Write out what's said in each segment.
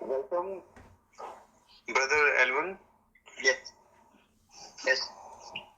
Welcome, brother Elvin. Yes. Yes.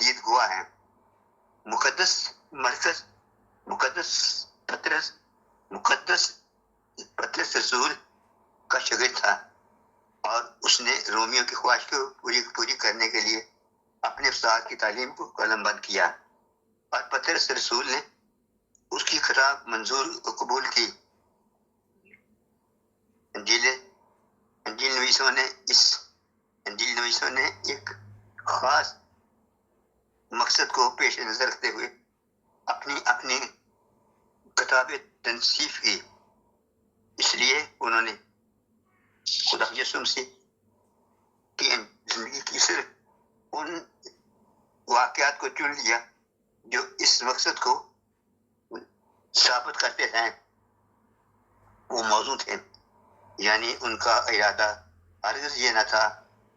دید گواہ ہیں. مقدس مرکز، مقدس پطرس رسول کا شاگرد تھا، اور اس نے رومیوں کی خواہش کو پوری کرنے کے لیے اپنے استاد کی تعلیم کو قلم بند کیا، اور پطرس رسول نے اس کی خطاب منظور و قبول کی. انجیل نویسوں نے ایک خاص مقصد کو پیش نظر رکھتے ہوئے اپنی کتابیں تنصیف کی. اس لیے انہوں نے خدا یسوع مسیح کی زندگی کی صرف ان واقعات کو چن لیا جو اس مقصد کو ثابت کرتے ہیں وہ موضوع تھے. یعنی ان کا ارادہ ہرگز یہ نہ تھا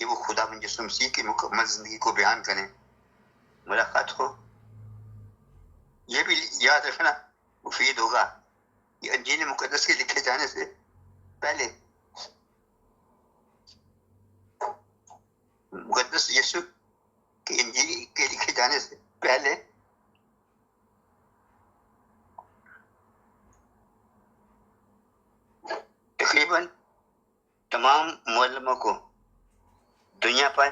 کہ وہ خدا یسوع مسیح کی مکمل زندگی کو بیان کریں. ملاقات ہو. یہ بھی یاد رکھنا مفید ہوگا کہ انجیل مقدس کے لکھے جانے سے پہلے مقدس یسوع کی انجیل کے لکھے جانے سے پہلے تقریباً تمام معلموں کو دنیا پر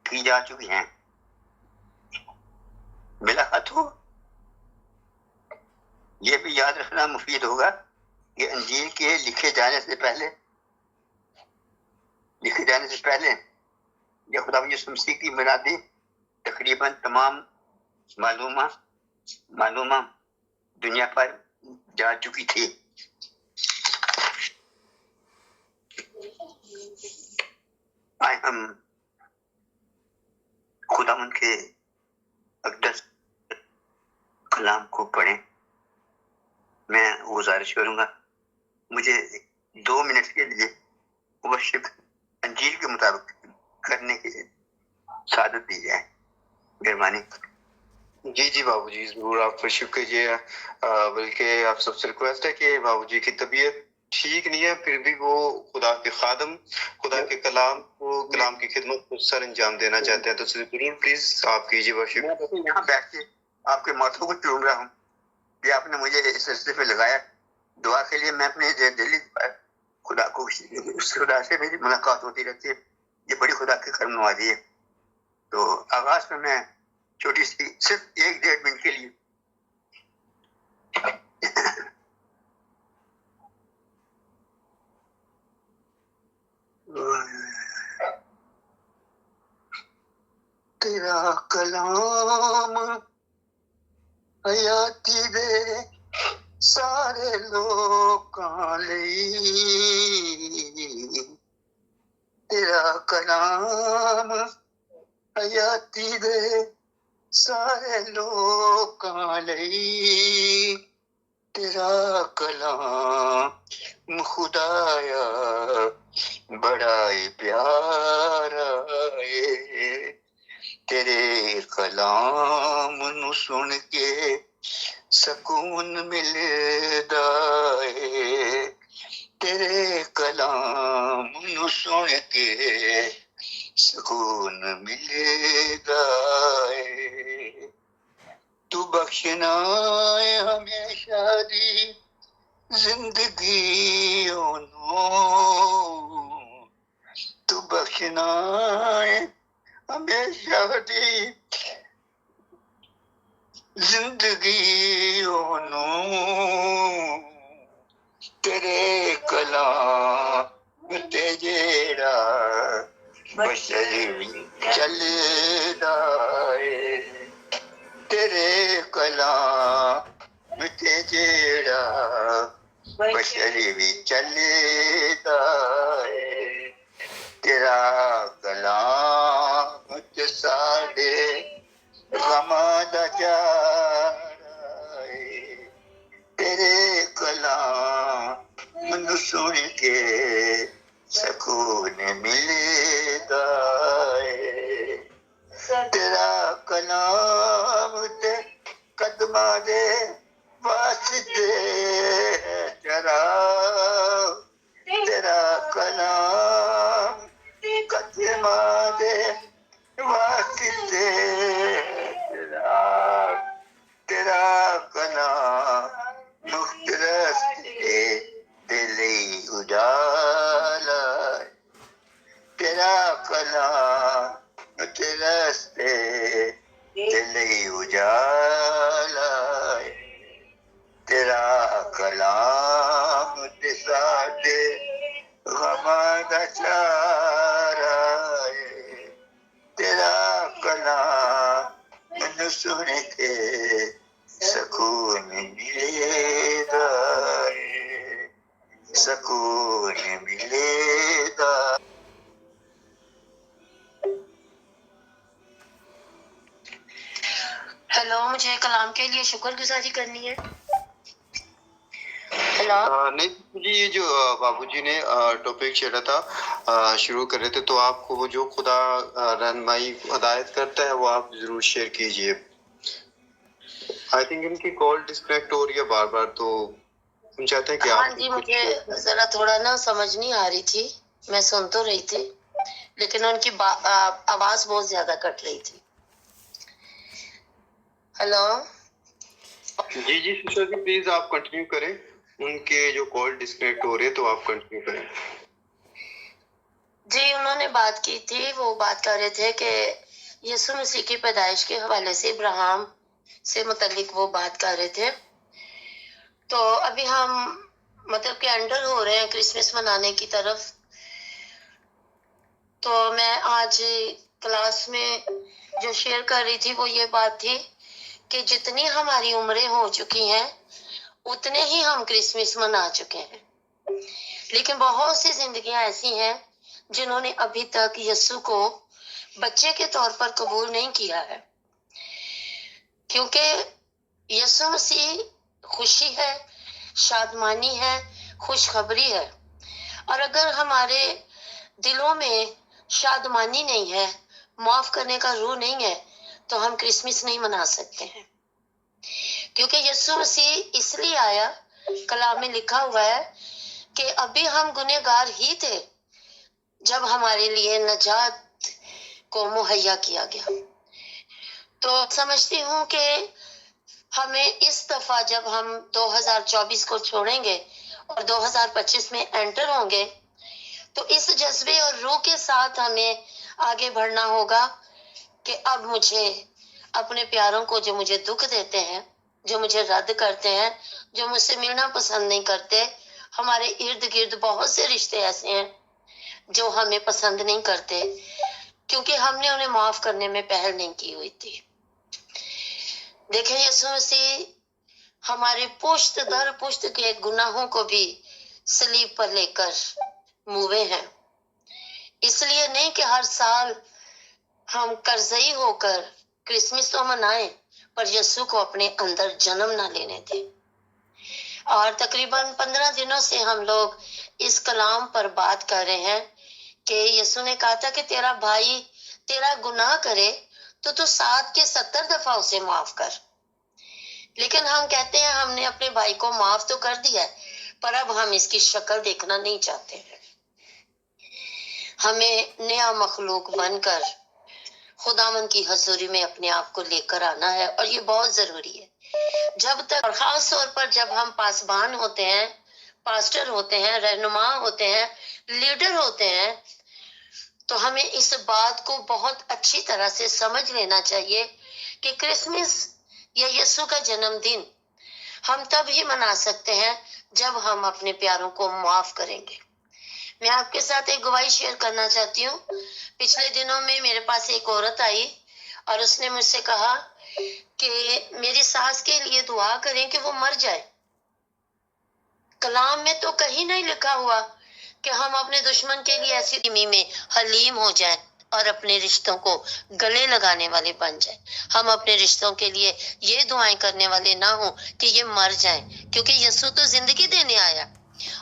کی جا چکی ہیں. ملاقات ہو. یہ بھی یاد رکھنا مفید ہوگا کہ انجیل کے لکھے جانے سے پہلے یا خدا یسوع مسیح کی میلادی تقریباً تمام معلومہ دنیا پر جا چکی تھی. آئے ہم خداوند کے اقدس کلام کو پڑھیں. میں گزارش کروں گا مجھے 2 منٹ کے لیے ورشپ انجیل کے مطابق کرنے کی سعادت دی جائے. مہربانی. جی بابو جی ضرور آپ ورشپ کیجیے. بلکہ آپ سب سے ریکویسٹ ہے کہ بابو جی کی طبیعت ٹھیک نہیں ہے، پھر بھی وہ خدا کے خادم، خدا کے کلام کی خدمت کو سر انجام دینا چاہتے ہیں، تو ضرور پلیز آپ کیجیے ورشپ. میں یہاں بیٹھ کے آپ کے ماتھوں کو چوم رہا ہوں کہ آپ نے مجھے اس رستے پہ لگایا. دعا کے لیے میں اپنے دلی خدا کو، اس خدا سے میری ملاقات ہوتی رہتی ہے. یہ بڑی خدا کی کرم نوازی ہے. تو آغاز میں چھوٹی سی صرف 1-1.5 منٹ کے لیے تیرا کلام حیاتی دے سارے لوکاں لئی، تیرا کلام حیاتی دے سارے لوکاں لئی، تیرا کلام خدایا بڑا ہی پیارا ہے. تیرے کلام نو سن کے سکون ملدا ہے. تیرے کلام نو سن کے سکون ملدا ہے. تو بخشنا ہے ہمیشہ دی زندگی اونوں، تو بخشنا ہے ہمیشہ دی زندگی اونوں. تیرے کلام تے جیڑا بشر وی چلدا ہے. تیرے کلام تے جیڑا بشر وی چلدا ہے. تیرا کلام تے ساڈے غماں دا چارہ ہے. تیرے کلام نو سن کے سکون ملدا ہے. تیرا کلام تے قدماں دے واسطے چراغ. تیرا کلام قدماں دے واسطے راستے دلی اجالا تیرا کلام تے ساڈے غماں دا چارہ ہے تیرا کلام مینوں سن کے سکون ملے گا سکون ملے گا. ہیلو، مجھے کلام کے لیے شکر گزاری کرنی ہے. ہیلو نہیں جی، یہ جو بابو جی نے ٹاپک چھیڑا تھا، شروع کر رہے تھے، تو آپ کو وہ جو خدا رہنمائی ہدایت کرتا ہے وہ آپ ضرور شیئر کیجئے. آئی تھنک ان کی کال ڈسکنیکٹ ہو رہی ہے بار بار، تو ہم چاہتے ہیں کہ ہاں آپ جی، مجھے ذرا تھوڑا نا سمجھ نہیں آ رہی تھی، میں سن تو رہی تھی لیکن ان کی آواز بہت زیادہ کٹ رہی تھی. ہیلو جی سسٹر جی پلیز آپ کنٹینیو کریں. ان کے جو کال ڈسکنیکٹ ہو رہے ہیں تو آپ کنٹینیو کریں. جی، انہوں نے بات کی تھی، وہ بات کر رہے تھے کہ یسوع مسیح کی پیدائش کے حوالے سے ابراہیم سے متعلق وہ بات کر رہے تھے. تو ابھی ہم مطلب کہ انڈر ہو رہے ہیں کرسمس منانے کی طرف. تو میں آج کلاس میں جو شیئر کر رہی تھی وہ یہ بات تھی کہ جتنی ہماری عمریں ہو چکی ہیں اتنے ہی ہم کرسمس منا چکے ہیں، لیکن بہت سی زندگیاں ایسی ہیں جنہوں نے ابھی تک یسوع کو بچے کے طور پر قبول نہیں کیا ہے، کیونکہ یسوع مسیح خوشی ہے، شادمانی ہے، خوشخبری ہے. اور اگر ہمارے دلوں میں شادمانی نہیں ہے، معاف کرنے کا روح نہیں ہے، تو ہم کرسمس نہیں منا سکتے ہیں. کیونکہ یسوع مسیح اس لیے آیا، کلام میں لکھا ہوا ہے کہ ابھی ہم گنہگار ہی تھے جب ہمارے لیے نجات کو مہیا کیا گیا. تو سمجھتی ہوں کہ ہمیں اس دفعہ جب ہم 2024 کو چھوڑیں گے اور 2025 میں انٹر ہوں گے تو اس جذبے اور روح کے ساتھ ہمیں آگے بڑھنا ہوگا کہ اب مجھے اپنے پیاروں کو جو مجھے دکھ دیتے ہیں، جو مجھے رد کرتے ہیں، جو مجھ سے ملنا پسند نہیں کرتے، ہمارے ارد گرد بہت سے رشتے ایسے ہیں جو ہمیں پسند نہیں کرتے کیونکہ ہم نے انہیں معاف کرنے میں پہل نہیں کی ہوئی تھی. دیکھیں یسوع مسیح ہمارے پشت در پشت کے گناہوں کو بھی صلیب پر لے کر موے ہیں. اس لیے نہیں کہ ہر سال ہم قرضئی ہو کر کرسمس تو منائیں پر یسوع کو اپنے اندر جنم نہ لینے دیں. اور تقریباً 15 دنوں سے ہم لوگ اس کلام پر بات کر رہے ہیں کہ یسوع نے کہا تھا کہ تیرا بھائی تیرا گناہ کرے تو 7 کے 70 دفعہ اسے معاف کر. لیکن ہم کہتے ہیں ہم نے اپنے بھائی کو معاف تو کر دیا ہے پر اب ہم اس کی شکل دیکھنا نہیں چاہتے ہیں. ہمیں نیا مخلوق بن کر خداوند کی حضوری میں اپنے آپ کو لے کر آنا ہے اور یہ بہت ضروری ہے. جب تک اور خاص طور پر جب ہم پاسبان ہوتے ہیں، پاسٹر ہوتے ہیں، رہنما ہوتے ہیں، لیڈر ہوتے ہیں، تو ہمیں اس بات کو بہت اچھی طرح سے سمجھ لینا چاہیے کہ کرسمس یا یسوع کا جنم دن ہم تب ہی منا سکتے ہیں جب ہم اپنے پیاروں کو معاف کریں گے. میں آپ کے ساتھ ایک گواہی شیئر کرنا چاہتی ہوں. پچھلے دنوں میں میرے پاس ایک عورت آئی اور اس نے مجھ سے کہا کہ میری ساس کے لیے دعا کریں کہ وہ مر جائے. کلام میں تو کہیں نہیں لکھا ہوا کہ ہم اپنے دشمن کے لیے ایسی دمی میں حلیم ہو جائیں اور اپنے رشتوں کو گلے لگانے والے بن جائیں. ہم اپنے رشتوں کے لیے یہ دعائیں کرنے والے نہ ہوں کہ یہ مر جائیں، کیونکہ یسوع تو زندگی دینے آیا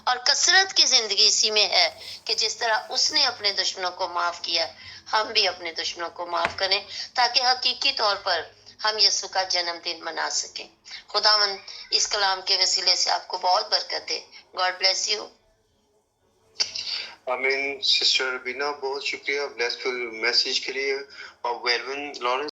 اور کثرت کی زندگی اسی میں ہے کہ جس طرح اس نے اپنے دشمنوں کو معاف کیا ہم بھی اپنے دشمنوں کو معاف کریں تاکہ حقیقی طور پر ہم یسوع کا جنم دن منا سکیں. خداوند اس کلام کے وسیلے سے آپ کو بہت برکت دے. God bless you. آمین. سسٹر بینا بہت شکریہ بلیسفل میسج کے لیے. اور ویلون لارنس